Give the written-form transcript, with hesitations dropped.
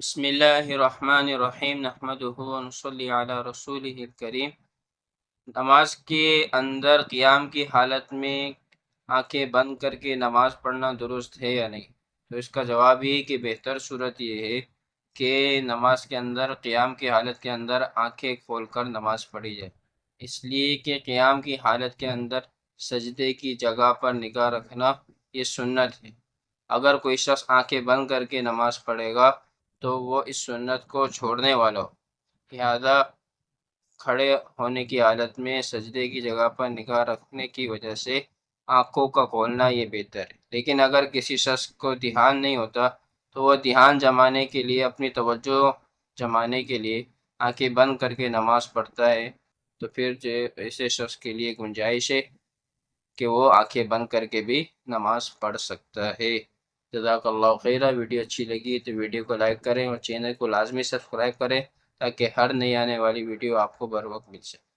بسم اللہ الرحمن الرحیم نحمدہ ونصلی علی رسولہ الکریم۔ نماز کے اندر قیام کی حالت میں آنکھیں بند کر کے نماز پڑھنا درست ہے یا نہیں؟ تو اس کا جواب یہ کہ بہتر صورت یہ ہے کہ نماز کے اندر قیام کی حالت کے اندر آنکھیں کھول کر نماز پڑھی جائے، اس لیے کہ قیام کی حالت کے اندر سجدے کی جگہ پر نگاہ رکھنا یہ سنت ہے۔ اگر کوئی شخص آنکھیں بند کر کے نماز پڑھے گا تو وہ اس سنت کو چھوڑنے والا ہو، لہذا کھڑے ہونے کی حالت میں سجدے کی جگہ پر نگاہ رکھنے کی وجہ سے آنکھوں کا کھولنا یہ بہتر ہے۔ لیکن اگر کسی شخص کو دھیان نہیں ہوتا تو وہ دھیان جمانے کے لیے، اپنی توجہ جمانے کے لیے آنکھیں بند کر کے نماز پڑھتا ہے، تو پھر جو ایسے شخص کے لیے گنجائش ہے کہ وہ آنکھیں بند کر کے بھی نماز پڑھ سکتا ہے۔ جزاک اللہ خیرہ۔ ویڈیو اچھی لگی تو ویڈیو کو لائک کریں اور چینل کو لازمی سبسکرائب کریں تاکہ ہر نئی آنے والی ویڈیو آپ کو بر وقت مل سکے۔